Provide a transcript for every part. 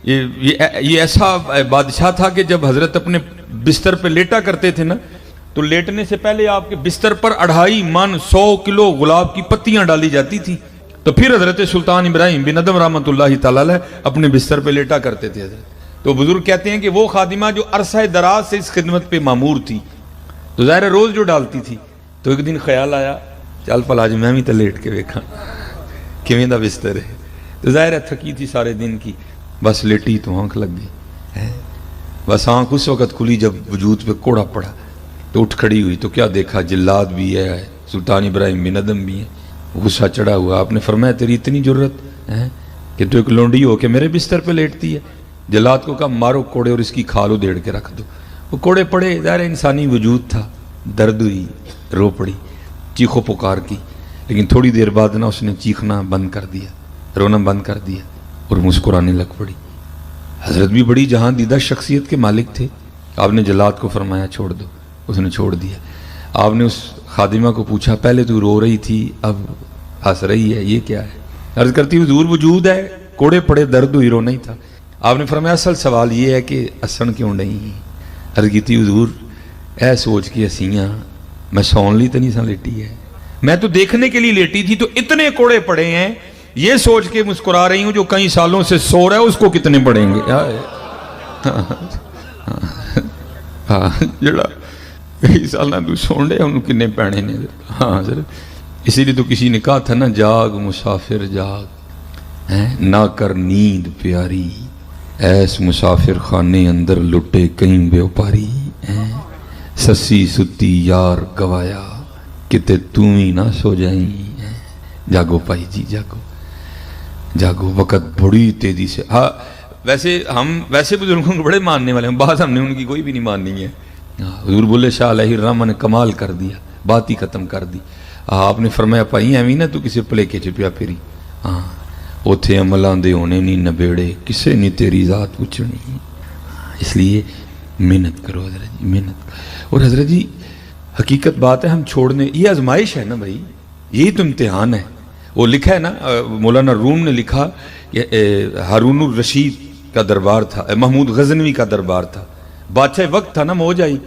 یہ ایسا بادشاہ تھا کہ جب حضرت اپنے بستر پہ لیٹا کرتے تھے نا تو لیٹنے سے پہلے آپ کے بستر پر 2.5 من 100 کلو گلاب کی پتیاں ڈالی جاتی تھی، تو پھر حضرت سلطان ابراہیم بن ادم رحمۃ اللہ تعالی علیہ اپنے بستر پہ لیٹا کرتے تھے حضرت۔ تو بزرگ کہتے ہیں کہ وہ خادمہ جو عرصہ دراز سے اس خدمت پہ مامور تھی تو ظاہر روز جو ڈالتی تھی، تو ایک دن خیال آیا چل پلا جی میں بھی تو لیٹ کے ویکھا کیویں دا بستر ہے، تو ظاہر ہے تھکی تھی سارے دن کی، بس لیٹی تو آنکھ لگ گئی، بس آنکھ اس وقت کھلی جب وجود پہ کوڑا پڑا، تو اٹھ کھڑی ہوئی تو کیا دیکھا جلاد بھی ہے، سلطان ابراہیم بن ادم بھی ہے، غصہ چڑھا ہوا۔ آپ نے فرمایا تیری اتنی جرت ہے کہ تو ایک لونڈی ہو کے میرے بستر پہ لیٹتی ہے؟ جلاد کو کہا مارو کوڑے اور اس کی کھال ادھیڑ کے رکھ دو۔ وہ کوڑے پڑے، ظاہر انسانی وجود تھا، درد ہوئی، رو پڑی، چیخو پکار کی، لیکن تھوڑی دیر بعد نا اس نے چیخنا بند کر دیا، رونا بند کر دیا اور مسکرانے لگ پڑی۔ حضرت بھی بڑی جہاں دیدہ شخصیت کے مالک تھے۔ آپ نے جلاد کو فرمایا چھوڑ دو، اس نے چھوڑ دیا۔ آپ نے اس خادمہ کو پوچھا پہلے تو رو رہی تھی اب ہنس رہی ہے، یہ کیا ہے؟ عرض کرتی حضور وجود ہے، کوڑے پڑے، درد ہوئی، رونا ہی تھا۔ آپ نے فرمایا اصل سوال یہ ہے کہ ہسن کیوں نہیں؟ عرض کی حضور اے سوچ کے ہسیاں میں سون لی تو نہیں سا لیٹی ہے، میں تو دیکھنے کے لیے لیٹی تھی، تو اتنے کوڑے پڑے ہیں یہ سوچ کے مسکرا رہی ہوں جو کئی سالوں سے سو رہا ہے اس کو کتنے پڑیں گے؟ جڑا کئی سالہ تو سون رہے انہوں کنے پینے نے۔ ہاں سر، اسی لیے تو کسی نے کہا تھا نا جاگ مسافر جاگ، نہ کر نیند پیاری، ایس مسافر خانے اندر لٹے کہیں بیوپاری، سسی ستی یار گوایا کتے تم ہی نہ سو جائیں۔ جاگو پائی جی جاگو جاگو، وقت بڑی تیزی سے۔ ہاں ویسے بزرگوں کو بڑے ماننے والے ہیں، بات ہم نے ان کی کوئی بھی نہیں ماننی ہے۔ حضور بولے شاہ علیہ الرحمہ نے کمال کر دیا، بات ہی ختم کر دی۔ آپ نے فرمایا پائی ایویں نہ تو کسی پلیکے چپیا پھری، ہاں اوتھے عملاں دے ہونے نہیں نبیڑے، کسے نہیں تیری ذات پوچھنی۔ اس لیے محنت کرو حضرت جی، محنت۔ اور حضرت جی حقیقت بات ہے، ہم چھوڑنے، یہ آزمائش ہے نا بھائی، یہی تو امتحان ہے۔ وہ لکھا ہے نا، مولانا روم نے لکھا کہ ہارون الرشید کا دربار تھا، محمود غزنوی کا دربار تھا، بادشاہ وقت تھا نا، موج آئی،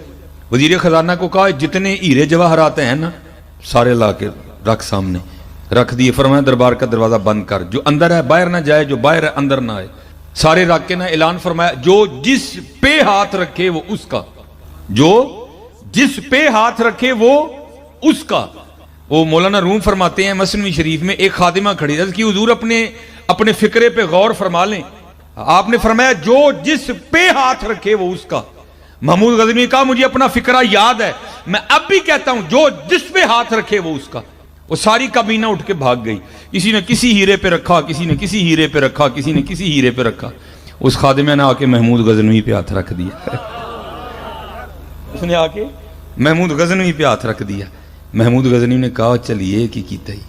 وزیر خزانہ کو کہا جتنے ہیرے جواہرات ہیں نا سارے لا کے رکھ، سامنے رکھ دیے۔ فرمایا دربار کا دروازہ بند کر، جو اندر ہے باہر نہ جائے، جو باہر ہے اندر نہ آئے، سارے رکھ کے نا اعلان فرمایا جو جس پہ ہاتھ رکھے وہ اس کا، جو جس پہ ہاتھ رکھے وہ اس کا۔ وہ مولانا روم فرماتے ہیں مثنوی شریف میں ایک خادمہ کھڑی ہے کہ حضور اپنے فکرے پہ غور فرما لیں۔ آپ نے فرمایا جو جس پہ ہاتھ رکھے وہ اس کا۔ محمود غزنوی نے کہا مجھے اپنا فکرہ یاد ہے، میں اب بھی کہتا ہوں جو جس پہ ہاتھ رکھے وہ اس کا۔ وہ ساری کابینہ اٹھ کے بھاگ گئی، کسی نے کسی ہیرے پہ رکھا، کسی نے کسی ہیرے پہ رکھا، کسی نے کسی ہیرے پہ رکھا۔ اس خادمہ نے آ کے محمود غزنوی پہ ہاتھ رکھ دیا، اس نے آ کے محمود غزنوی پہ ہاتھ رکھ دیا۔ محمود غزنوی نے کہا چلیے کی کیتا ہی،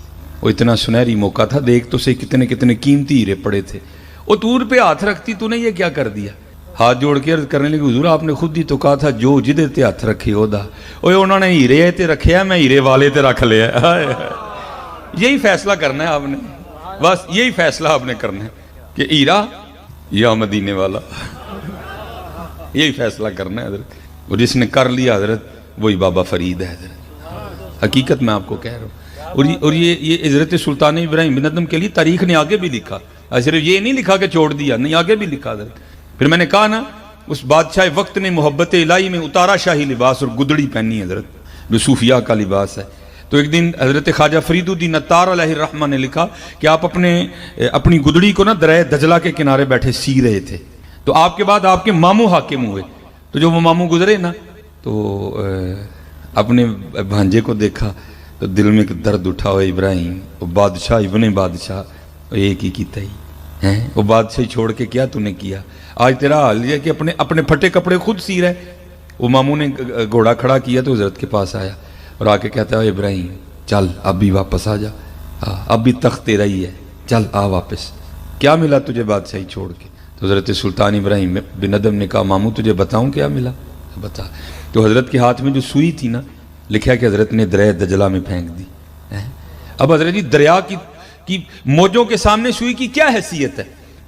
وہ اتنا سنہری موقع تھا، دیکھ تو سے کتنے کتنے قیمتی ہیرے پڑے تھے، وہ تور پہ ہاتھ رکھتی تو نے یہ کیا کر دیا؟ ہاتھ جوڑ کے عرض کرنے لگی حضور آپ نے خود ہی تو کہا تھا جو جدے تے ہاتھ رکھے ہودا، اوے انہوں نے ہیرے تے رکھے ہیں، میں ہیرے والے تے رکھ لیا۔ یہی فیصلہ کرنا ہے آپ نے، بس یہی فیصلہ آپ نے کرنا ہے کہ ہیرا یا مدینے والا، یہی فیصلہ کرنا ہے حضرت۔ اور جس نے کر لیا حضرت وہی بابا فرید ہے حضرت، حقیقت میں آپ کو کہہ رہا ہوں۔ اور یہ حضرت سلطان ابراہیم بن ادم کے لیے تاریخ نے آگے بھی لکھا، صرف یہ نہیں لکھا کہ چھوڑ دیا، نہیں آگے بھی لکھا حضرت۔ پھر میں نے کہا نا اس بادشاہ وقت نے محبت الہی میں اتارا شاہی لباس اور گدڑی پہنی حضرت، جو صوفیاء کا لباس ہے۔ تو ایک دن حضرت خواجہ فرید الدین عطار علیہ الرحمہ نے لکھا کہ آپ اپنی گدڑی کو نا دریائے دجلہ کے کنارے بیٹھے سی رہے تھے، تو آپ کے بعد آپ کے ماموں حاکم ہوئے، تو جو وہ ماموں گزرے نا تو اپنے بھانجے کو دیکھا تو دل میں ایک درد اٹھا، ہوئے ابراہیم وہ بادشاہ ابن بادشاہ ایک ہی کیتا ہی، وہ بادشاہی چھوڑ کے کیا تو نے کیا؟ آج تیرا حال یہ کہ اپنے پھٹے کپڑے خود سی رہے۔ وہ ماموں نے گھوڑا کھڑا کیا تو حضرت کے پاس آیا اور آ کے کہتا ہے ابراہیم چل اب بھی واپس آ جا، اب بھی تخت تیرا ہی ہے، چل آ واپس، کیا ملا تجھے بادشاہی چھوڑ کے؟ تو حضرت سلطان ابراہیم بن ادم نے کہا ماموں تجھے بتاؤں کیا ملا؟ بتا۔ تو حضرت کے ہاتھ میں جو سوئی تھی نا، لکھا کہ حضرت نے دریا دجلہ میں پھینک دی۔ اب حضرت جی دریا کی موجوں کے سامنے سوئی کی کیا حیثیت ہے؟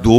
2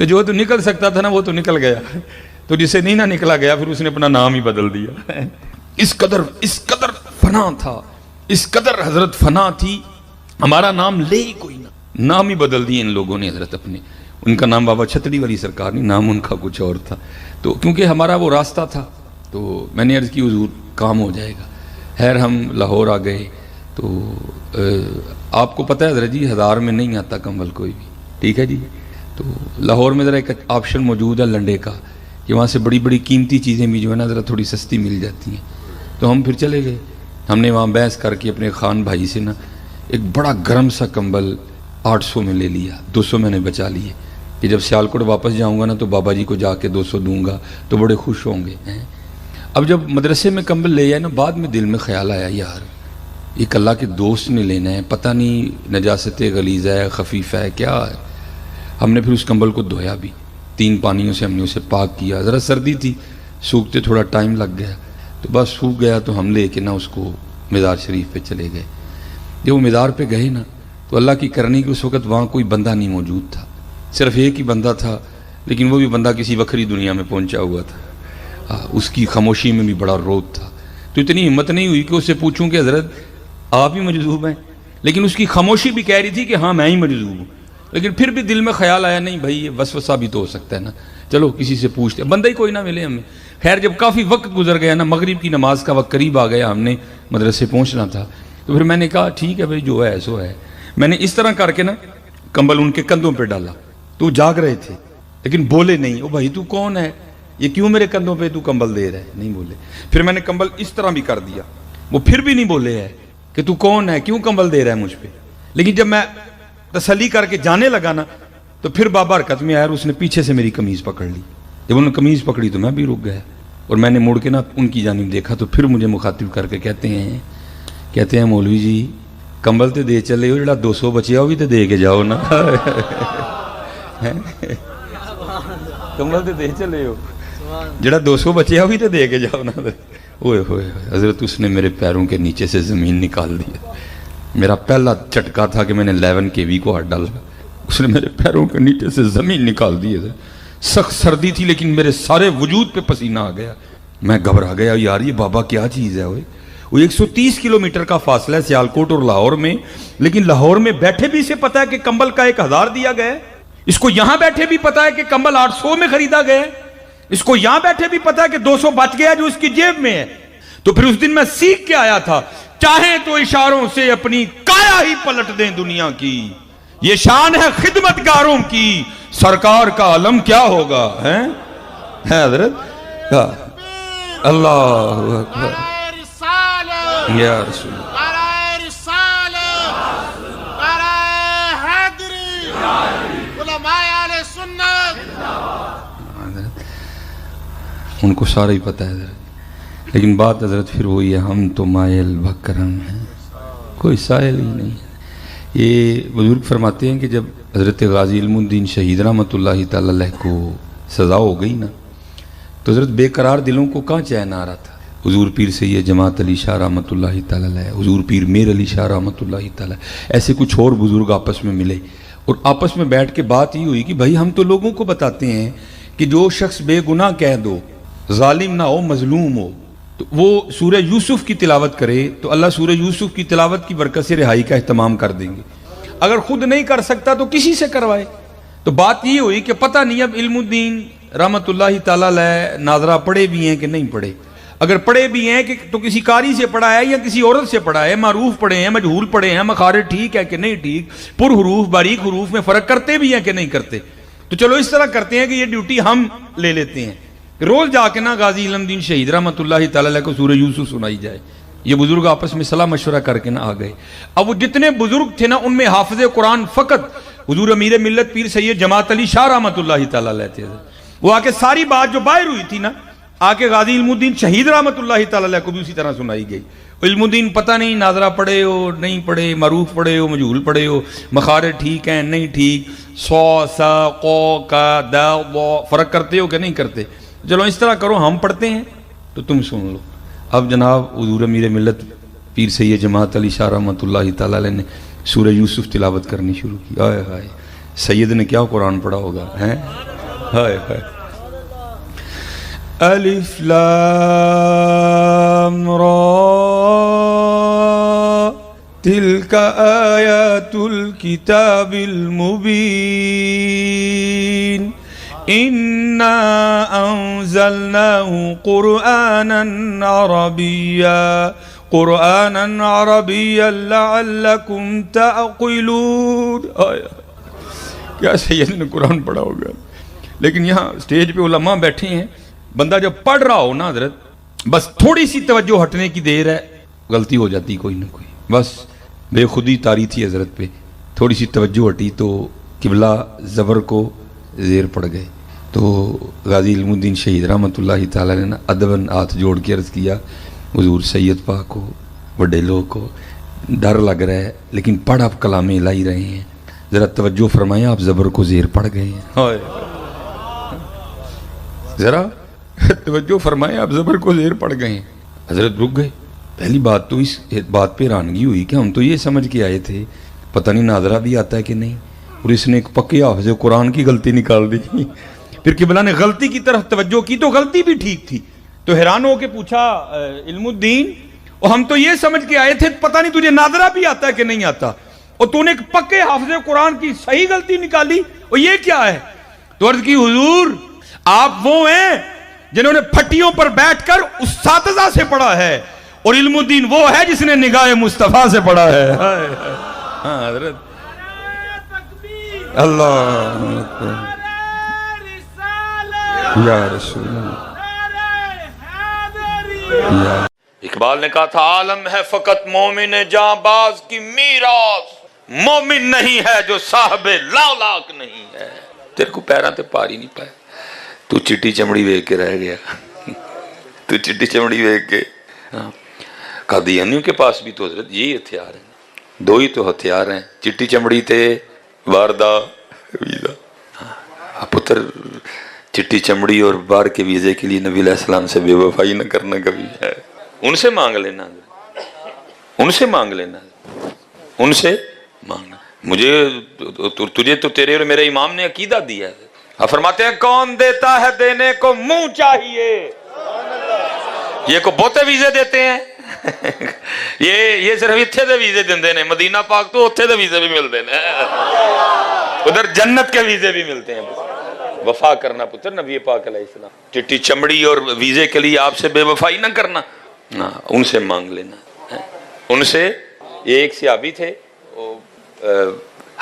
تو جو تو نکل سکتا تھا نا وہ تو نکل گیا، تو جسے نہیں نہ نکلا گیا پھر اس نے اپنا نام ہی بدل دیا۔ اس قدر فنا تھا، اس قدر حضرت فنا تھی، ہمارا نام لے ہی کوئی نہ، نام ہی بدل دیے ان لوگوں نے حضرت اپنے۔ ان کا نام بابا چھتڑی والی سرکار نہیں، نام ان کا کچھ اور تھا۔ تو کیونکہ ہمارا وہ راستہ تھا تو میں نے عرض کی حضور کام ہو جائے گا۔ خیر ہم لاہور آ گئے تو آپ کو پتہ ہے حضرت جی 1000 میں نہیں آتا کمبل کوئی بھی، ٹھیک ہے جی۔ تو لاہور میں ذرا ایک آپشن موجود ہے لنڈے کا کہ وہاں سے بڑی بڑی قیمتی چیزیں بھی جو ہے نا ذرا تھوڑی سستی مل جاتی ہیں۔ تو ہم پھر چلے گئے، ہم نے وہاں بحث کر کے اپنے خان بھائی سے نا ایک بڑا گرم سا کمبل 800 میں لے لیا، 200 میں نے بچا لیے کہ جب سیالکوٹ واپس جاؤں گا نا تو بابا جی کو جا کے 200 دوں گا تو بڑے خوش ہوں گے۔ اب جب مدرسے میں کمبل لے آئے نا بعد میں دل میں خیال آیا یار ایک اللہ کے دوست نے لینا ہے، پتہ نہیں نجاست غلیظ ہے خفیف ہے کیا ہے۔ ہم نے پھر اس کمبل کو دھویا بھی، 3 پانیوں سے ہم نے اسے پاک کیا، ذرا سردی تھی سوکھتے تھوڑا ٹائم لگ گیا تو بس سوکھ گیا تو ہم لے کے نا اس کو مزار شریف پہ چلے گئے۔ جب وہ مزار پہ گئے نا تو اللہ کی کرنی کہ اس وقت وہاں کوئی بندہ نہیں موجود تھا، صرف ایک ہی بندہ تھا، لیکن وہ بھی بندہ کسی وکری دنیا میں پہنچا ہوا تھا۔ اس کی خاموشی میں بھی بڑا روت تھا، تو اتنی ہمت نہیں ہوئی کہ اس سے پوچھوں کہ حضرت آپ ہی مجذوب ہیں، لیکن اس کی خاموشی بھی کہہ رہی تھی کہ ہاں میں ہی مجذوب ہوں، لیکن پھر بھی دل میں خیال آیا نہیں بھائی یہ وسوسہ بھی تو ہو سکتا ہے نا، چلو کسی سے پوچھتے، بندہ ہی کوئی نہ ملے ہمیں۔ خیر جب کافی وقت گزر گیا نا، مغرب کی نماز کا وقت قریب آ گیا، ہم نے مدرسے پہنچنا تھا، تو پھر میں نے کہا ٹھیک ہے بھائی جو ہے سو ہے۔ میں نے اس طرح کر کے نا کمبل ان کے کندھوں پہ ڈالا، تو جاگ رہے تھے لیکن بولے نہیں، او بھائی تو کون ہے، یہ کیوں میرے کندھوں پہ تو کمبل دے رہا ہے، نہیں بولے۔ پھر میں نے کمبل اس طرح بھی کر دیا، وہ پھر بھی نہیں بولے ہے کہ تو کون ہے کیوں کمبل دے رہا ہے مجھ پہ۔ لیکن جب میں تسلی کر کے جانے لگا نا تو پھر بابا حرکت میں آیا اور اس نے پیچھے سے میری قمیض پکڑ لی۔ جب انہوں نے قمیض پکڑی تو میں بھی رک گیا اور میں نے مڑ کے نا ان کی جانب دیکھا تو پھر مجھے مخاطب کر کے کہتے ہیں مولوی جی کمبل تے دے چلے ہو، جڑا 200 بچیا وہ بھی تے دے کے جاؤ نا۔ کمبل تے دے چلے ہو، جڑا 200 بچیا وہ بھی تے دے کے جاؤ نا۔ اوئے ہوئے حضرت اس نے میرے پیروں کے نیچے سے زمین نکال دیا۔ میرا پہلا چٹکا تھا کہ میں نے 11 kV کو ہاتھ ڈالا، اس نے میرے پیروں کے نیچے سے زمین نکال دی۔ سخت سردی تھی لیکن میرے سارے وجود پہ پسینہ آ گیا، میں گھبرا گیا یار یہ بابا کیا چیز ہے۔ وہ 130 کلومیٹر کا فاصلہ ہے سیالکوٹ اور لاہور میں، لیکن لاہور میں بیٹھے بھی اسے پتا ہے کہ کمبل کا 1000 دیا گیا ہے، اس کو یہاں بیٹھے بھی پتا ہے کہ کمبل 800 میں خریدا گیا ہے، اس کو یہاں بیٹھے بھی پتا ہے کہ 200 بچ گیا جو اس کی جیب میں ہے۔ تو پھر اس دن میں سیکھ کے آیا تھا چاہیں تو اشاروں سے اپنی کایا ہی پلٹ دیں دنیا کی، یہ شان ہے خدمتگاروں کی، سرکار کا علم کیا ہوگا ہے حضرت۔ اللہ اکبر یا رسول ان کو سارا ہی پتہ ہے حضرت، لیکن بات حضرت پھر وہی ہے ہم تو مائل بکرم ہیں، کوئی سائل ہی نہیں ہے۔ یہ بزرگ فرماتے ہیں کہ جب حضرت غازی علم الدین شہید رحمۃ اللہ تعالی علیہ کو سزا ہو گئی نا تو حضرت بے قرار دلوں کو کہاں چین آ رہا تھا۔ حضور پیر سید جماعت علی شاہ رحمۃ اللہ تعالی علیہ، حضور پیر میر علی شاہ رحمۃ اللہ تعالی، ایسے کچھ اور بزرگ آپس میں ملے اور آپس میں بیٹھ کے بات یہ ہوئی کہ بھائی ہم تو لوگوں کو بتاتے ہیں کہ جو شخص بے گناہ کہہ دو، ظالم نہ ہو، مظلوم ہو، تو وہ سورہ یوسف کی تلاوت کرے تو اللہ سورہ یوسف کی تلاوت کی برکت سے رہائی کا اہتمام کر دیں گے، اگر خود نہیں کر سکتا تو کسی سے کروائے۔ تو بات یہ ہوئی کہ پتہ نہیں اب علم الدین رحمۃ اللہ تعالی علیہ ناظرہ پڑھے بھی ہیں کہ نہیں پڑھے، اگر پڑھے بھی ہیں کہ تو کسی قاری سے پڑھا ہے یا کسی عورت سے پڑھا ہے، معروف پڑھے ہیں، مجہول پڑھے ہیں، مخارج ٹھیک ہے کہ نہیں ٹھیک، پر حروف باریک حروف میں فرق کرتے بھی ہیں کہ نہیں کرتے۔ تو چلو اس طرح کرتے ہیں کہ یہ ڈیوٹی ہم لے لیتے ہیں، روز جا کے نا غازی علم الدین شہید رحمۃ اللہ تعالی علیہ کو سورہ یوسف سنائی جائے۔ یہ بزرگ آپس میں صلاح مشورہ کر کے نا آ گئے۔ اب وہ جتنے بزرگ تھے نا ان میں حافظ قرآن فقط حضور امیر ملت پیر سید جماعت علی شاہ رحمۃ اللہ تعالی علیہ تھے۔ وہ آ کے ساری بات جو باہر ہوئی تھی نا آ کے غازی علم الدین شہید رحمۃ اللہ تعالی علیہ کو بھی اسی طرح سنائی گئی۔ علم الدین پتہ نہیں ناظرہ پڑھے ہو نہیں پڑھے، معروف پڑھے ہو مجہول پڑھے ہو، مخارج ٹھیک ہیں نہیں ٹھیک، سو سا قو کا دا ضا فرق کرتے ہو کہ نہیں کرتے، چلو اس طرح کرو ہم پڑھتے ہیں تو تم سن لو۔ اب جناب حضور امیر ملت پیر سید جماعت علی شاہ رحمۃ اللہ تعالی علیہ نے سورہ یوسف تلاوت کرنی شروع کی۔ آئے ہائے سید نے کیا قرآن پڑھا ہوگا ہیں۔ ہائے ہائے الف لام را تلک آیات الکتاب المبین انا انزلناه قرآنا عربیا لعلکم تعقلون. کیا سید نے قرآن پڑھا ہوگا. لیکن یہاں سٹیج پہ علماء بیٹھے ہیں, بندہ جب پڑھ رہا ہو نا حضرت, بس تھوڑی سی توجہ ہٹنے کی دیر ہے, غلطی ہو جاتی کوئی نہ کوئی. بس بے خودی تاری تھی حضرت پہ, تھوڑی سی توجہ ہٹی تو قبلہ زبر کو زیر پڑ گئے. تو غازی علم الدین شہید رحمۃ اللہ تعالی نے ادباً ہاتھ جوڑ کے عرض کیا, حضور سید پاک کو, بڑے لوگ کو ڈر لگ رہا ہے, لیکن پڑھ آپ کلام الہی رہے ہیں, ذرا توجہ فرمائیں, آپ زبر کو زیر پڑ گئے ہیں. ذرا توجہ فرمائیں, آپ زبر کو زیر پڑ گئے ہیں. حضرت رک گئے. پہلی بات تو اس بات پہ رانگی ہوئی کہ ہم تو یہ سمجھ کے آئے تھے پتہ نہیں ناظرہ بھی آتا ہے کہ نہیں, اور اس نے ایک پکے حافظ قرآن کی غلطی نکال دی. پھر قبلہ نے غلطی کی طرف توجہ کی تو غلطی بھی ٹھیک تھی. تو حیران ہو کے پوچھا علم الدین, اور ہم تو یہ سمجھ کے آئے تھے پتہ نہیں تجھے ناظرہ بھی آتا ہے کہ نہیں آتا, اور تو نے ایک پکے حافظ قرآن کی صحیح غلطی نکالی, اور یہ کیا ہے؟ تو عرض کی حضور آپ وہ ہیں جنہوں نے پھٹیوں پر بیٹھ کر اساتذہ سے پڑھا ہے, اور علم الدین وہ ہے جس نے نگاہ مصطفیٰ سے پڑھا ہے. ہاں حضرت اللہ یا رسول اللہ. اقبال نے کہا تھا عالم ہے فقط مومن جاں باز کی میراث, مومن نہیں ہے جو صاحب لالاک نہیں ہے. تیرے کو پیران تے پاری نہیں پائے, تو چٹی چمڑی ویک کے رہ گیا. تو چٹی چمڑی ویک کے. قادیانیوں کے پاس بھی تو حضرت یہی ہتھیار ہیں, دو ہی تو ہتھیار ہیں, چٹی چمڑی تے واردہ ویزا. پتر چٹی چمڑی اور بار کے ویزے کے لیے نبی علیہ السلام سے بے وفائی نہ کرنا کبھی ہے. ان سے مانگ لینا, ان سے مانگ لینا, ان سے مانگنا. مجھے تجھے تو تیرے اور میرے امام نے عقیدہ دیا ہے. فرماتے ہیں کون دیتا ہے دینے کو منہ چاہیے. یہ کو بہتے ویزے دیتے ہیں, یہ صرف اتھے دے ویزے دیندے نے, مدینہ پاک تو اتھے دے ویزے بھی ملتے ہیں, ادھر جنت کے ویزے بھی ملتے ہیں. وفا کرنا پتر نبی پاک علیہ السلام, چٹی چمڑی اور ویزے کے لیے آپ سے بے وفائی نہ کرنا, ان سے مانگ لینا. ان سے یہ ایک صحابی تھے,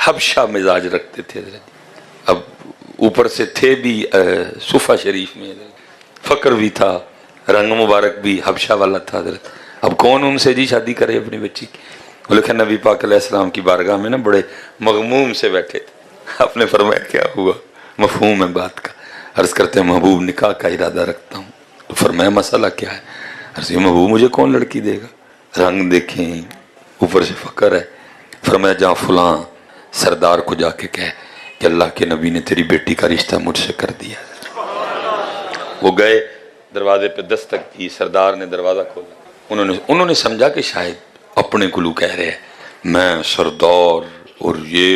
حبشہ مزاج رکھتے تھے. اب اوپر سے تھے بھی صفہ شریف میں, فقر بھی تھا, رنگ مبارک بھی حبشہ والا تھا حضرت. اب کون ان سے جی شادی کرے اپنی بچی کی. لیکن نبی پاک علیہ السلام کی بارگاہ میں نا بڑے مغموم سے بیٹھے تھے. آپ نے فرمایا کیا ہوا, مفہوم ہے بات کا. عرض کرتے ہیں محبوب نکاح کا ارادہ رکھتا ہوں. تو فرمایا مسئلہ کیا ہے؟ عرض محبوب مجھے کون لڑکی دے گا, رنگ دیکھیں اوپر سے فقر ہے. فرمایا جہاں فلاں سردار کو جا کے کہے کہ اللہ کے نبی نے تیری بیٹی کا رشتہ مجھ سے کر دیا. وہ گئے, دروازے پہ دستک کی, سردار نے دروازہ کھولا. انہوں نے سمجھا کہ شاید اپنے کلو کہہ رہے ہیں میں سردار اور یہ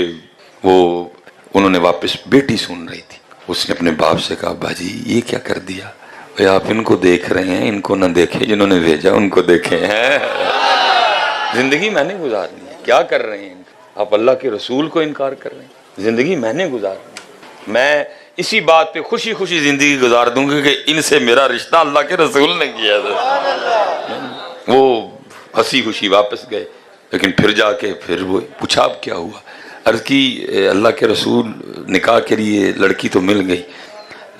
وہ. انہوں نے واپس, بیٹی سن رہی تھی, اس نے اپنے باپ سے کہا باجی یہ کیا کر دیا, آپ ان کو دیکھ رہے ہیں, ان کو نہ دیکھیں, جنہوں نے بھیجا ان کو دیکھیں. زندگی میں نے گزارنی ہے, کیا کر رہے ہیں آپ اللہ کے رسول کو انکار کر رہے ہیں. زندگی میں نے گزارنی ہے, میں اسی بات پہ خوشی خوشی زندگی گزار دوں گی کہ ان سے میرا رشتہ اللہ کے رسول نے کیا تھا. وہ ہنسی خوشی واپس گئے, لیکن پھر جا کے پھر وہ پوچھا اب کیا ہوا. عرض کی اللہ کے رسول نکاح کے لیے لڑکی تو مل گئی,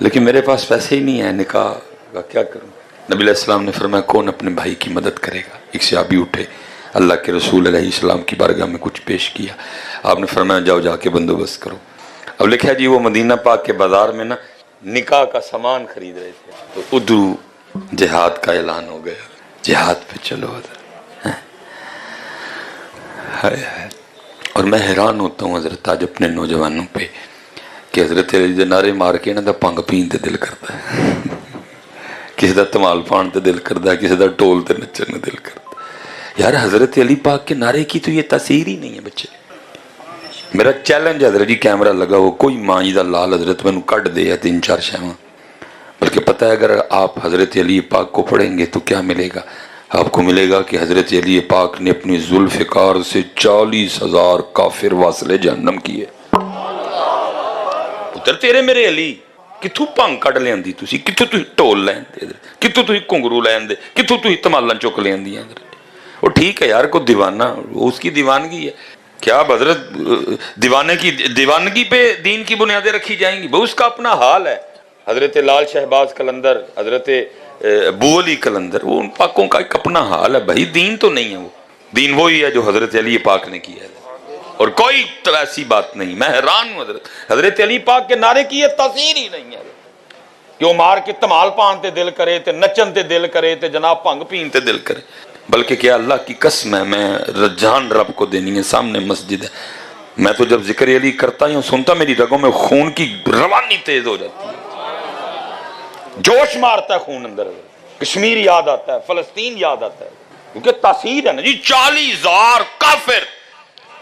لیکن میرے پاس پیسے ہی نہیں ہے, نکاح کا کیا کروں. نبی علیہ السلام نے فرمایا کون اپنے بھائی کی مدد کرے گا. ایک صحابی اٹھے, اللہ کے رسول علیہ السلام کی بارگاہ میں کچھ پیش کیا. آپ نے فرمایا جاؤ جا کے بندوبست کرو. اب لکھا جی وہ مدینہ پاک کے بازار میں نا نکاح کا سامان خرید رہے تھے, تو ادھر جہاد کا اعلان ہو گیا, جہاد پہ چلو. اور میں حیران ہوتا ہوں حضرت آج اپنے نوجوانوں پہ کہ حضرت علی دے نعرے مار کے نا دا پنگ پین تے دل کرتا ہے, کسی دا تمال پان تے دل کرتا ہے, کسی دا ٹول تے نچن تے دل کرتا ہے. یار حضرت علی پاک کے نعرے کی تو یہ تاثیر ہی نہیں ہے بچے. میرا چیلنج حضرت جی کیمرہ لگا ہو کوئی ماں جی دا لال حضرت میں کٹ دے یا 3-4 شہواں، بلکہ پتہ ہے اگر آپ حضرت علی پاک کو پڑھیں گے تو کیا ملے گا؟ آپ کو ملے گا کہ حضرت علی پاک نے اپنی ذوالفقار سے 40,000 کافر واصل جہنم کیے۔ پتر تیرے میرے علی کتھوں پنگ کٹ لیندی تسی، کتھوں تسی ٹول لیندے، کتھوں تسی کنگرو لیندے، کتھوں تسی تمالن چک لیندی ہیں۔ وہ ٹھیک ہے یار، کو دیوانہ اس کی دیوانگی ہے، کیا حضرت دیوانگی پہ دین کی بنیادیں رکھی جائیں گی؟ اس کا اپنا حال ہے۔ حضرت لال شہباز قلندر، حضرت ابو علی قلندر، وہ ان پاکوں کا ایک اپنا حال ہے بھائی، دین تو نہیں ہے، وہ دین وہی ہے جو حضرت علی پاک نے کیا ہے، اور کوئی تو ایسی بات نہیں۔ میں حیران ہوں حضرت علی پاک کے نعرے کی یہ تاثیر ہی نہیں ہے کہ وہ مار کے تمال پان تے دل کرے تے نچن تے دل کرے تے جناب بھنگ پین تے دل کرے، بلکہ کیا اللہ کی قسم ہے، میں جان رب کو دینی ہے، سامنے مسجد ہے، میں تو جب ذکر علی کرتا ہوں سنتا میری رگوں میں خون کی روانی تیز ہو جاتی ہے، جوش مارتا ہے خون اندر، کشمیر یاد آتا ہے، فلسطین یاد آتا ہے، کیونکہ تاثیر ہے نا جی۔ 40,000 کافر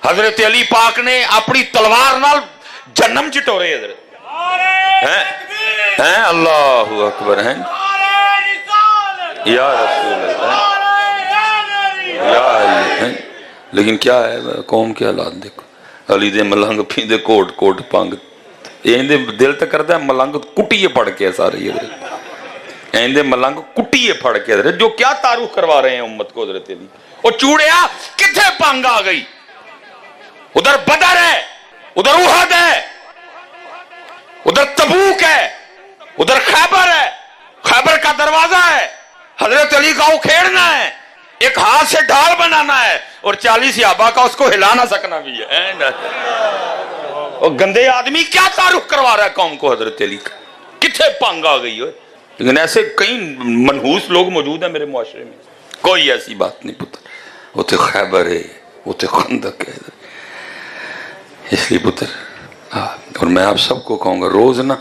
حضرت علی پاک نے اپنی تلوار نال جنم چٹورے حضرت ہیں، اللہ اکبر ہیں یا رسول اللہ یا علی۔ لیکن کیا ہے قوم کے حالات دیکھو، علی دے ملنگ پیندے کوٹ کوٹ پنگ، ایندے دل تک کرتا ہے ملنگ کٹیے پڑھ کے سارے حضرت، ایندے ملنگ کٹیے پڑھ کے حضرت، جو کیا تعارف کروا رہے ہیں امت کو حضرت علی۔ وہ چوڑیا کتھے پنگ آ گئی؟ ادھر بدر ہے، ادھر احد ہے، ادھر تبوک ہے، ادھر خیبر ہے، خیبر کا دروازہ ہے، حضرت علی کا اکھیڑنا ہے، ایک ہاتھ سے ڈھال بنانا ہے، اور 40 صحابہ کا اس کو ہلا نہ سکنا بھی ہے۔ اور گندے آدمی کیا تعارف کروا رہا ہے قوم کو حضرت علی کا؟ کتھے پنگ آ گئی ہو؟ لیکن ایسے کئی منحوس لوگ موجود ہیں میرے معاشرے میں، کوئی ایسی بات نہیں پتر، وہ تو خیبر ہے، وہ تو خندق ہے، اس لیے پتر اور میں آپ سب کو کہوں گا روز نا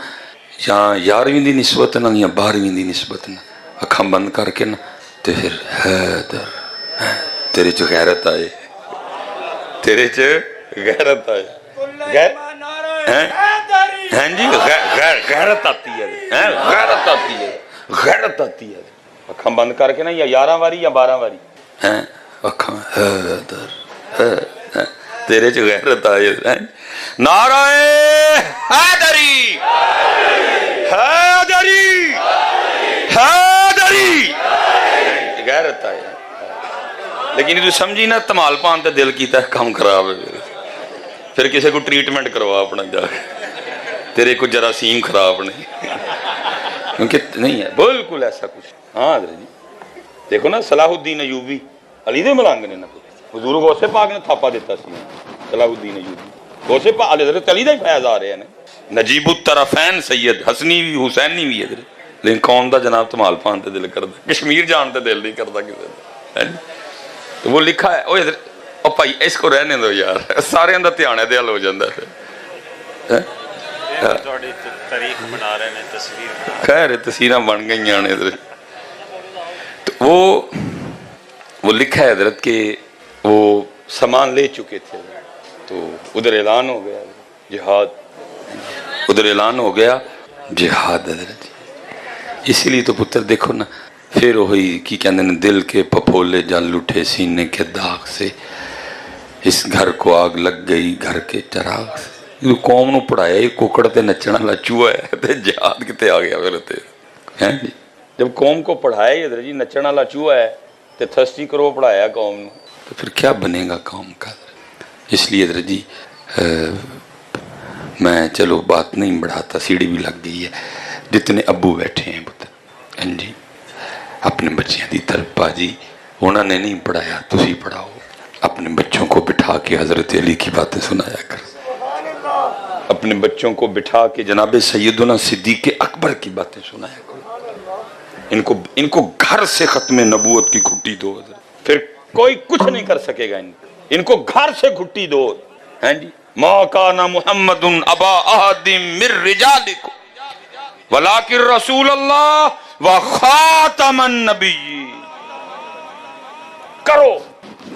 یا 11ویں دی نسبت نہ یا 12ویں دی نسبت نہ اکھاں بند کر کے نا تے پھر حیدر تیرے چ غیرت آئے، تیرے چ غیرت آئے، ہیں جی غیرت آتی ہے، غیرت آتی ہے، غیرت آتی ہے۔ اکھاں بند کر کے نا یا 11 واری یا 12 واری ہیں اکھاں حیدر تیرے چ غیرت آئے، نعرہ حیدری حیدری حیدری، غیرت آئے۔ لیکن تو سمجھی نا تمال پان تے دل کیتا ہے کام خراب ہے، پھر کسی کو ٹریٹمنٹ کروا اپنا جا کے، تیرے کو جراثیم خراب نہیں، کیونکہ نہیں ہے بالکل ایسا کچھ۔ ہاں حضرت جی دیکھو نا صلاح الدین ایوبی علی دے ملنگ نے نا، حضور غوث پاک نے تھاپا دیتا سی صلاح الدین ایوبی، غوث پاک حضرت علی دا ہی فیض آ رہے ہیں، نجیب الطرفین سید حسنی بھی حسینی بھی حضرت، لیکن قوم دا جناب تمال پان تے دل کردا، کشمیر جان تے دل نہیں کردا کسی دا۔ تو وہ لکھا ہے، اوے حضرت او بھائی اس کو رہنے دو یار، سارے دا دھیان ہے دل ہو جاندا ہے، تاریخ بنا رہے ہیں، تصویر خیر تصویراں بن گئیاں نے حضرت۔ تو وہ لکھا ہے حضرت کہ وہ سامان لے چکے تھے، تو ادھر اعلان ہو گیا جہاد، ادھر اعلان ہو گیا جہاد حضرت۔ اسی لیے تو پتر دیکھو نا پھر وہی کی کہندے نے دل کے پھپھولے جل اٹھے سینے کے داغ سے، اس گھر کو آگ لگ گئی گھر کے چراغ سے۔ قوم نو پڑھایا یہ کوکڑ تے نچنا والا چوہا ہے تے جہاد کتے آ گیا پھر تے ہیں جی۔ جب قوم کو پڑھایا حضرت جی نچنا والا چوہا ہے تے تھسٹی کرو پڑھایا قوم نو، تو پھر کیا بنے گا قوم کا؟ اس لیے حضرت جی میں چلو بات نہیں بڑھاتا، سیڑھی بھی لگ گئی ہے، جتنے ابو بیٹھے ہیں پتر جی اپنے بچیاں دی طرف باجی انہوں نے نہیں پڑھایا، تسی پڑھاؤ، اپنے بچوں کو بٹھا کے حضرت علی کی باتیں سنایا کر، اپنے بچوں کو بٹھا کے جناب سیدنا صدیق اکبر کی باتیں سنایا کرو، ان کو گھر سے ختم نبوت کی گھٹی دو حضرت، پھر کوئی کچھ نہیں کر سکے گا، ان کو گھر سے گھٹی دو ہیں جی۔ ما کان محمد ابا احد من رجالکم ولکن رسول اللہ وخاتم النبیین، کرو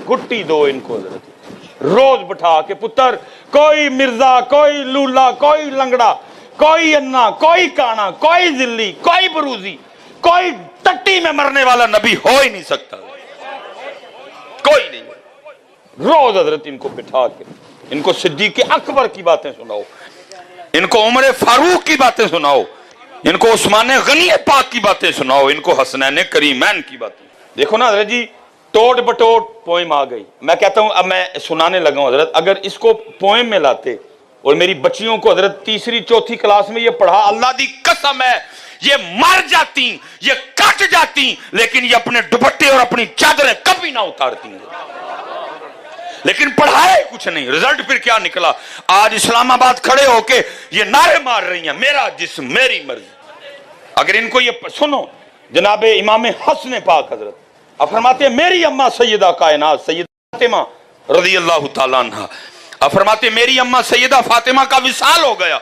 گھٹی دو ان کو حضرت، روز بٹھا کے پتر کوئی مرزا، کوئی لولا، کوئی لنگڑا، کوئی انا، کوئی کانا، کوئی ذلی، کوئی بروزی، کوئی ٹٹی میں مرنے والا نبی ہو ہی نہیں سکتا، کوئی نہیں۔ روز حضرت ان کو بٹھا کے ان کو صدیق اکبر کی باتیں سناؤ، ان کو عمر فاروق کی باتیں سناؤ، ان کو عثمان غنی پاک کی باتیں سناؤ، ان کو حسنین کریمین کی باتیں۔ دیکھو نا حضرت جی، ٹوٹ بٹوٹ پوئم آ گئی۔ میں کہتا ہوں اب میں سنانے لگا ہوں حضرت، اگر اس کو پوئم میں لاتے اور میری بچیوں کو حضرت تیسری چوتھی کلاس میں یہ پڑھا، اللہ دی قسم ہے یہ مر جاتی، یہ کٹ جاتی، لیکن یہ اپنے دوپٹے اور اپنی چادریں کبھی نہ اتارتی ہیں، لیکن پڑھائے کچھ نہیں۔ رزلٹ پھر کیا نکلا؟ آج اسلام آباد کھڑے ہو کے یہ نعرے مار رہی ہیں، میرا جسم میری مرضی۔ اگر ان کو یہ سنو، جناب امام حسن پاک حضرت اب فرماتے ہیں میری اماں سیدہ کائنات سیدہ فاطمہ رضی اللہ تعالیٰ عنہ، اب فرماتے ہیں میری اماں سیدہ فاطمہ کا وصال ہو گیا،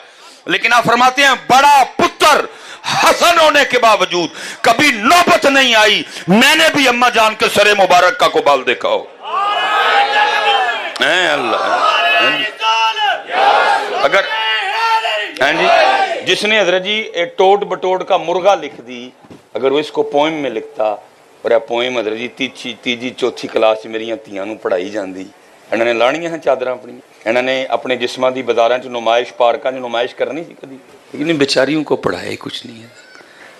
لیکن آپ فرماتے ہیں بڑا پتر حسن ہونے کے باوجود کبھی نوبت نہیں آئی میں نے بھی اماں جان کے سر مبارک کا کوبال دیکھا ہو۔ اے اللہ، اگر جس نے حضرت جی ٹوٹ بٹوٹ کا مرغا لکھ دی، اگر وہ اس کو پوئم میں لکھتا، اور یہ پوئم حضرت جی تیجی چوتھی کلاس میری تیاں نو پڑھائی جاندی، انہوں نے لانیاں ہیں چادراں اپنی، انہوں نے اپنے جسماں دی بازاراں چ نمائش پارکاں چ نمائش کرنی سی کدی، لیکن ان بیچاریوں کو پڑھایا کچھ نہیں ہے۔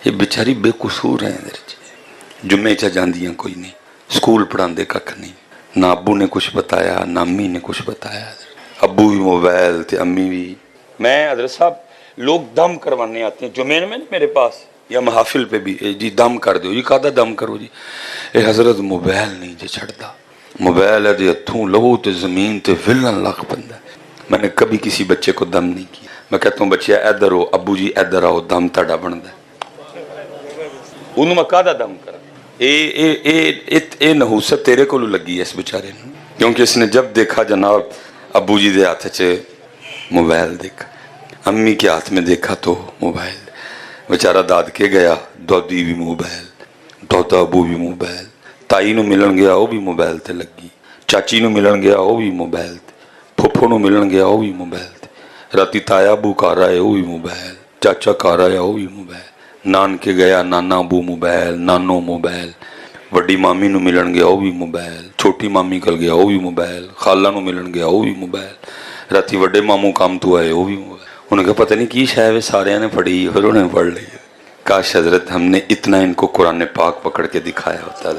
یہ بیچاری بے قصور ہیں حضرت جی، جمعے چا جاندیاں کوئی نہیں، سکول پڑھاندے ککھ نہیں، نہ ابو نے کچھ بتایا نہ امی نے کچھ بتایا، ابو بھی موبائل تے امی بھی۔ میں حضرت صاحب لوگ دم کروانے آتے ہیں جمعے میں میرے پاس یا محافل پہ بھی، جی دم کر دو، جی کہتا دم کرو جی، اے حضرت موبائل نہیں جی چھڑتا، موبائل ہے دے ہتھوں لہو تے زمین تے ولن لگ پندا۔ میں نے کبھی کسی بچے کو دم نہیں کیا، میں کہتا ہوں بچہ ادھر ہو، ابو جی ادھر آؤ، دم تاڑا بندا ہے، انہوں میں کہتا دم کرا۔ اے نحوست تیرے کو لگی ہے اس بیچارے نے، کیونکہ اس نے جب دیکھا جناب ابو جی دے ہاتھ چے موبائل دیکھا، امی کے ہاتھ میں دیکھا تو موبائل، بیچارہ داد کے گیا، دودی بھی موبائل، دودا ابو بھی موبائل، تائی نو ملن گیا وہ بھی موبائل تے لگی، چاچی نو ملن گیا وہ بھی موبائل تے، پھپھو نو ملن گیا وہ بھی موبائل تے، راتی تایا ابو کار آئے وہ بھی موبائل، چاچا کار آیا وہ بھی موبائل، نان کے گیا نانا ابو موبائل، نانو موبائل، وڈی مامی نو ملن گیا وہ بھی موبائل، چھوٹی مامی کل گیا وہ بھی موبائل، خالہ نو ملن گیا وہ بھی موبائل، راتی وڈے ماموں کام تو آئے وہ بھی موبائل۔ انہوں نے کہا پتہ نہیں کی شاید سارے نے پڑھی، پھر انہوں نے پڑھ لی۔ کاش حضرت ہم نے اتنا ان کو قرآن پاک پکڑ کے دکھایا ہوتا۔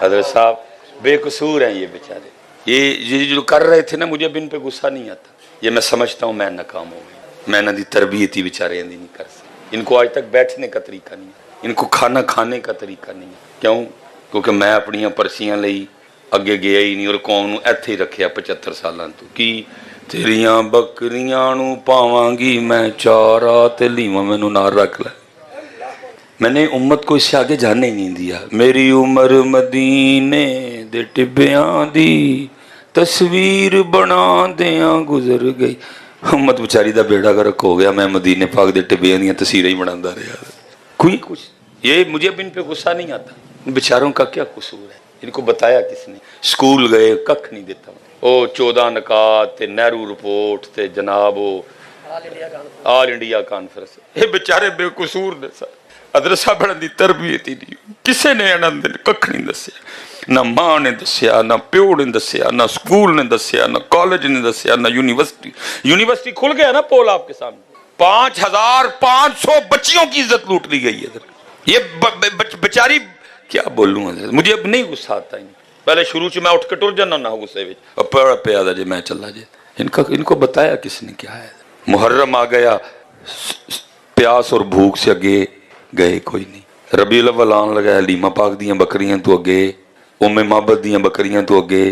حضرت صاحب بے قصور ہیں یہ بیچارے، یہ جو کر رہے تھے نا، مجھے اب ان پہ غصہ نہیں آتا، یہ میں سمجھتا ہوں میں ناکام ہو گئی، میں نہ دی تربیت ہی بیچارے نہیں کر سکتے، ان کو آج تک بیٹھنے کا طریقہ نہیں ہے، ان کو کھانا کھانے کا طریقہ نہیں ہے۔ کیوں؟ کیونکہ میں اپنی پرسیاں لئی اگے گیا ہی نہیں، اور قوم نو ایتھے ہی رکھیا 75 سالاں تو، کی تیریاں بکریاں نو پاواں گی میں چارا تے لیواں مینوں نہ رکھ لے۔ میں نے امت کو اس سے آگے جانے ہی نہیں دیا۔ میری عمر مدینے دے ٹبیاں دی تصویر بنا دیاں گزر گئی، امت بچاری دا بیڑا غرق ہو گیا، میں مدینے پاک دے ٹبیاں دیاں تصویریں ہی بناتا رہا۔ کوئی کچھ یہ مجھے اب ان پہ غصہ نہیں آتا، ان بیچاروں کا کیا قصور ہے، ان کو بتایا کس نے؟ سکول گئے ککھ نہیں دیتا، او 14 نکات تے نہرو رپورٹ تے جناب او آل انڈیا کانفرنس، یہ بیچارے بے قصور نے سر۔ حضرت صاحب بڑھن دی تربیت ہی نہیں، کسے نے انہوں نے ککھ نہیں دسیا، نہ ماں نے دسیا، نہ پیو نے دسیا، نہ سکول نے دسیا، نہ کالج نے دسیا، نہ یونیورسٹی کھل گیا نا پول آپ کے سامنے، 5500 بچیوں کی عزت لوٹ لی گئی ہے۔ یہ بیچاری کیا بولوں حضرت، مجھے اب نہیں غصہ آتا ہے، پہلے شروع سے میں اٹھ کے ٹر جانا نہ غصے وچ، اب پڑا پیا جی میں چلا جائے۔ ان کو بتایا کس نے کیا ہے؟ محرم آ گیا، پیاس اور بھوک سے اگے گئے کوئی نہیں، ربیع الاول آن لگا، حلیمہ پاک دیاں بکریاں تو اگے، ام معبد دیاں بکریاں تو اگے،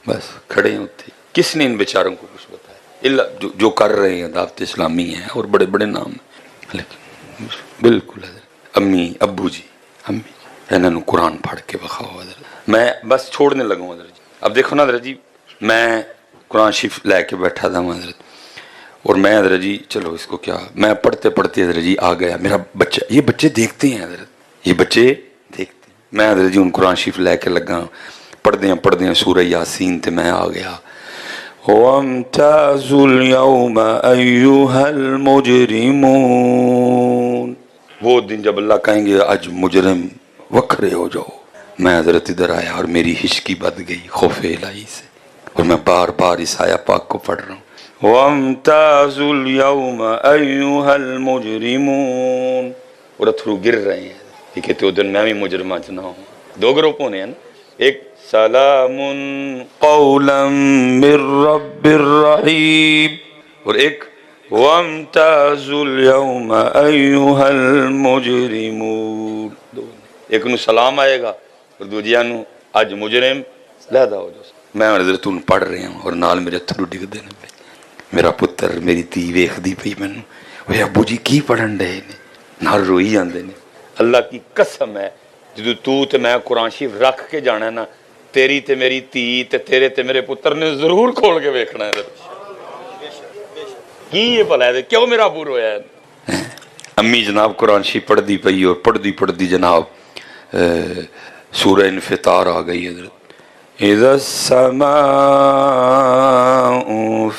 بس کھڑے ہیں اتنے۔ کس نے ان بیچاروں کو کچھ بتایا؟ اللہ جو کر رہے ہیں دعوت اسلامی ہیں اور بڑے بڑے نام ہیں، لیکن بالکل حضرت امی ابو جی، امی انہوں نے قرآن پڑھ کے بخاؤ حضرت۔ میں بس چھوڑنے لگا ہوں حضرت جی، اب دیکھو نا حضرت جی، میں قرآن شریف لے کے بیٹھا تھا حضرت، اور میں حضرت جی چلو اس کو کیا، میں پڑھتے پڑھتے حضرت جی آ گیا میرا بچہ، یہ بچے دیکھتے ہیں حضرت، یہ بچے دیکھتے ہیں، میں حضرت جی ان قرآن شریف لے کے لگا، پڑھ دیا سورہ یاسین تے میں آ گیا، وامتازوا اليوم أيها المجرمون. وہ دن جب اللہ کہیں گے آج مجرم وکھرے ہو جاؤ. میں حضرت ادھر آیا اور میری ہچکی بد گئی خوف الہی سے، اور میں بار بار اس آیا پاک کو پڑھ رہا ہوں. وامتازوا اليوم أيها المجرمون. اور اتھرو گر رہے ہیں یہ کہتے ہو دن میں بھی مجرمہ چ نہ ہوں. دو گروپ ہونے ہیں نا، ایک سلام قولا من رب الرحیم، اور ایک وامتازوا اليوم ایھا المجرمون. ایک نو سلام آئے گا اور دوجیا نو اج مجرم لہدا ہو جاؤ. میں حضرت ان پڑھ رہا ہوں اور نال میرے تھرو ڈگ دے نے. میرا پتر میری تھی ویکھدی پئی مینوں، وہ ابو جی کی پڑھن ڈے نے، نال روئی جاندے نے. اللہ کی قسم ہے جدو تو تے میں قرآن شریف رکھ کے جانا ہے نا، تیری تے میری تھی تے تیرے تے میرے پتر نے ضرور کھول کے ویکھنا ہے. کی یہ بھلا ہے کیوں میرا ابو رویا ہے؟ امی جناب قرآن شریف پڑھ دی پئی اور پڑھ دی جناب سورہ انفطار آ گئی حضرت. اذا السماء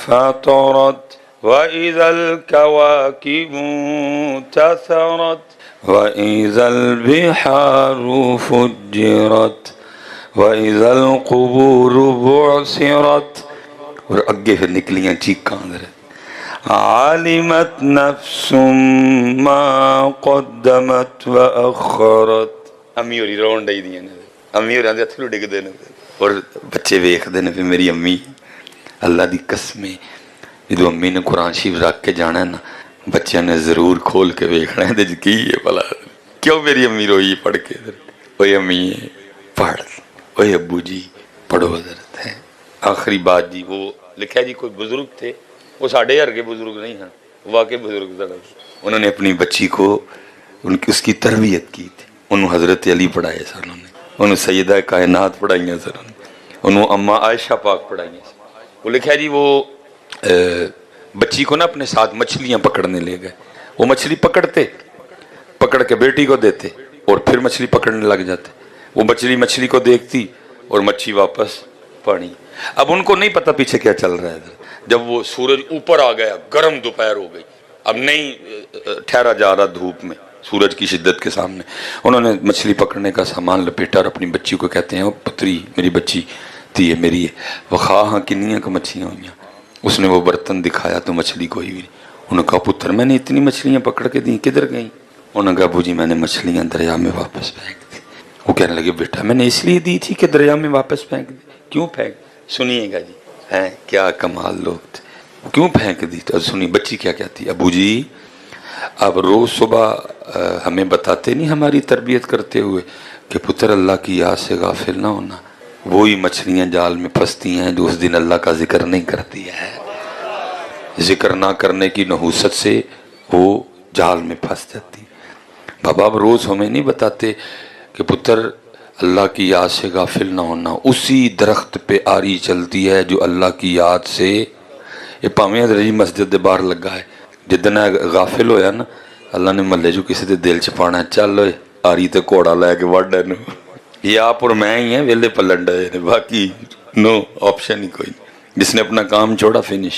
فطرت واذا الكواكب انتثرت واذا البحار فجرت واذا القبور بعثرت. اور اگے پھر نکلیاں چیخاں حضرت. عالمت نفس ما قدمت واخرت. امی ہوری رون ڈئی دیاں نے، امی ہوراں دے اتھرو ڈگدے نے، اور بچے ویکھدے نے پھر میری امی. اللہ دی قسم جدو امی نے قرآن شریف رکھ کے جانا ہے نا، بچیاں نے ضرور کھول کے ویکھنا ہے. کی ہے بھلا کیوں میری امی روئی پڑھ کے؟ اوے امی پڑھ، اوے ابو جی پڑھو حضرت ہے. آخری بات جی وہ لکھا جی کوئی بزرگ تھے، وہ ساڑھے ہر کے بزرگ نہیں ہیں، واقعی بزرگ تھے. انہوں نے اپنی بچی کو اس کی تربیت کی تھی. انہوں حضرت علی پڑھائے سر، انہوں سیدہ کائنات پڑھائیاں سر، انہوں اماں عائشہ پاک پڑھائیاں سر. وہ لکھا جی وہ بچی کو نا اپنے ساتھ مچھلیاں پکڑنے لے گئے. وہ مچھلی پکڑ کے بیٹی کو دیتے اور پھر مچھلی پکڑنے لگ جاتے. وہ مچھلی کو دیکھتی اور مچھی واپس پانی. اب ان کو نہیں پتا پیچھے کیا چل رہا ہے. جب وہ سورج اوپر آ گیا، گرم دوپہر ہو گئی، اب نہیں ٹھہرا جا رہا دھوپ میں سورج کی شدت کے سامنے، انہوں نے مچھلی پکڑنے کا سامان لپیٹا اور اپنی بچی کو کہتے ہیں پتری میری بچی تھی ہے میری ہے. وہ ہاں کنیاں کا مچھلیاں ہوئیں. اس نے وہ برتن دکھایا تو مچھلی کوئی بھی نہیں. انہوں نے کہا پتر میں نے اتنی مچھلیاں پکڑ کے دیں کدھر گئیں؟ انہوں نے کہا ابو جی میں نے مچھلیاں دریا میں واپس پھینک دی. وہ کہنے لگے بیٹا میں نے اس لیے دی تھی کہ دریا میں واپس پھینک دی. کیوں پھینک؟ سنیے گا جی، ہیں کیا کمال لوگ تھے. کیوں پھینک دی؟ تو سنی بچی کیا کہتی، ابو جی اب روز صبح ہمیں بتاتے نہیں ہماری تربیت کرتے ہوئے کہ پتر اللہ کی یاد سے غافل نہ ہونا. وہی مچھلیاں جال میں پھنستی ہیں جو اس دن اللہ کا ذکر نہیں کرتی ہے. ذکر نہ کرنے کی نحوست سے وہ جال میں پھنس جاتی. بابا اب روز ہمیں نہیں بتاتے کہ پتر اللہ کی یاد سے غافل نہ ہونا. اسی درخت پہ آری چلتی ہے جو اللہ کی یاد سے، یہ پاویں رہی مسجد دے باہر لگا ہے. جدن غافل ہویا نا اللہ نے محلے جو کسی دے دل چ پانا چل ہوئے آری تے گھوڑا لے کے وڈ نو. یہ آپ اور میں ہی ہیں ویلے پلن ڈے، باقی نو آپشن ہی کوئی نہیں. جس نے اپنا کام چھوڑا فنش.